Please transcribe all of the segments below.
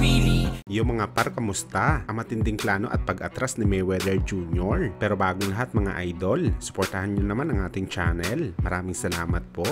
really. Yung mga par, kamusta? Ang matinding plano at pag-atras ni Mayweather Jr. Pero bagong lahat mga idol, suportahan nyo naman ang ating channel. Maraming salamat po.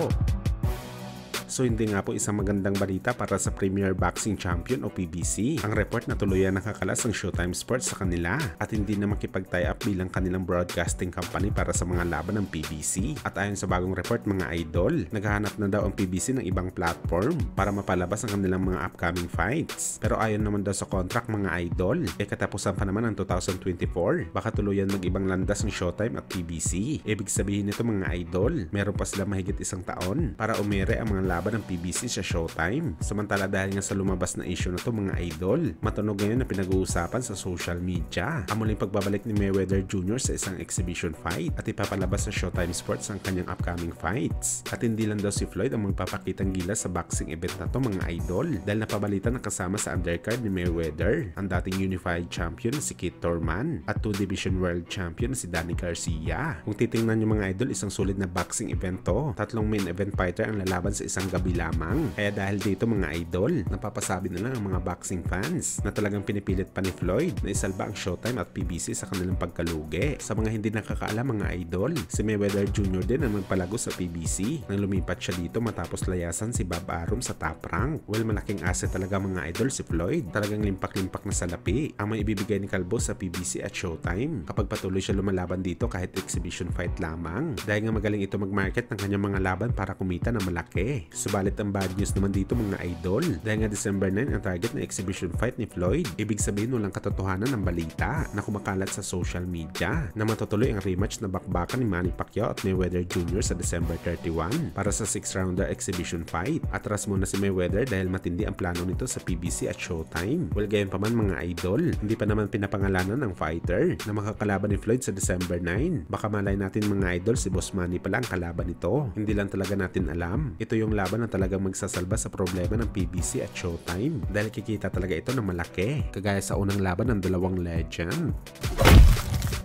So hindi nga po isang magandang balita para sa Premier Boxing Champion o PBC. Ang report na tuluyan nakakalas ang Showtime Sports sa kanila at hindi na makipag-tie up bilang kanilang broadcasting company para sa mga laban ng PBC. At ayon sa bagong report mga idol, naghahanap na daw ang PBC ng ibang platform para mapalabas ang kanilang mga upcoming fights. Pero ayon naman daw sa contract mga idol, katapusan pa naman ng 2024, baka tuluyan mag-ibang landas ng Showtime at PBC. Ibig sabihin nito mga idol, meron pa sila mahigit isang taon para umere ang mga laban ng PBC sa Showtime. Samantala dahil nga sa lumabas na issue na to mga idol, matunog ngayon na pinag-uusapan sa social media ang muling pagbabalik ni Mayweather Jr. sa isang exhibition fight at ipapalabas sa Showtime Sports ang kanyang upcoming fights. At hindi lang daw si Floyd ang magpapakitang gilas sa boxing event na to mga idol dahil napabalita na kasama sa undercard ni Mayweather ang dating unified champion na si Keith Thurman at 2-division world champion na si Danny Garcia. Kung titingnan nyo mga idol, isang solid na boxing event to. 3 main event fighter ang lalaban sa isang gabi lamang. Kaya dahil dito mga idol, napapasabi na lang ang mga boxing fans na talagang pinipilit pa ni Floyd na isalba ang Showtime at PBC sa kanilang pagkalugi. Sa mga hindi nakakaalam mga idol, si Mayweather Jr. din ang nagpalago sa PBC nang lumipat siya dito matapos layasan si Bob Arum sa top rank. Well, malaking asset talaga mga idol si Floyd. Talagang limpak-limpak na salapi ang may ibibigay ni Kalbo sa PBC at Showtime kapag patuloy siya lumalaban dito kahit exhibition fight lamang. Dahil nga magaling ito mag-market ng kanyang mga laban para kumita na malaki. Subalit ang bad news naman dito mga idol, dahil nga December 9 ang target na exhibition fight ni Floyd. Ibig sabihin walang katotohanan ng balita na kumakalat sa social media na matutuloy ang rematch na bakbakan ni Manny Pacquiao at Mayweather Jr. sa December 31 para sa 6-rounder exhibition fight. Atras muna si Mayweather dahil matindi ang plano nito sa PBC at Showtime. Well, gayon pa man mga idol, hindi pa naman pinapangalanan ng fighter na makakalaban ni Floyd sa December 9. Baka malay natin mga idol si Boss Manny pala ang kalaban nito. Hindi lang talaga natin alam. Ito yung laban na talagang magsasalba sa problema ng PBC at Showtime dahil kikita talaga ito ng malaki, kagaya sa unang laban ng dalawang legend.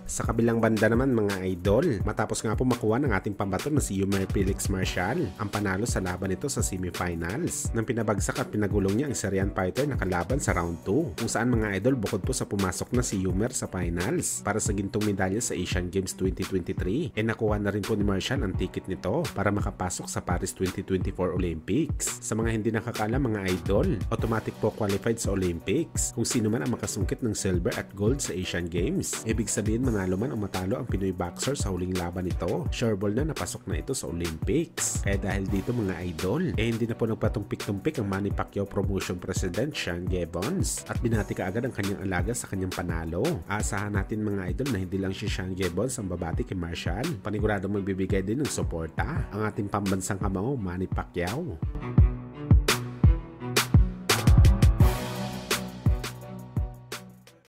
Sa kabilang banda naman mga idol, matapos nga po makuha ng ating pambato na si Yumar Felix Marshall ang panalo sa laban nito sa semifinals nang pinabagsak at pinagulong niya ang Syrian fighter na kalaban sa round 2, kung saan mga idol bukod po sa pumasok na si Yumar sa finals para sa gintong medalya sa Asian Games 2023, nakuha na rin po ni Marshall ang ticket nito para makapasok sa Paris 2024 Olympics. Sa mga hindi nakakaalam mga idol, automatic po qualified sa Olympics kung sino man ang makasungkit ng silver at gold sa Asian Games. Ibig sabihin manalo man o matalo ang Pinoy boxer sa huling laban nito, sureball na napasok na ito sa Olympics. Kaya dahil dito mga idol, hindi na po nagpatumpik-tumpik ang Manny Pacquiao Promotion President Sean Gibbons at binati kaagad ang kanyang alaga sa kanyang panalo. Aasahan natin mga idol na hindi lang si Sean Gibbons ang babati kay Marshall, paniguradong magbibigay din ng suporta ang ating pambansang kamao Manny Pacquiao.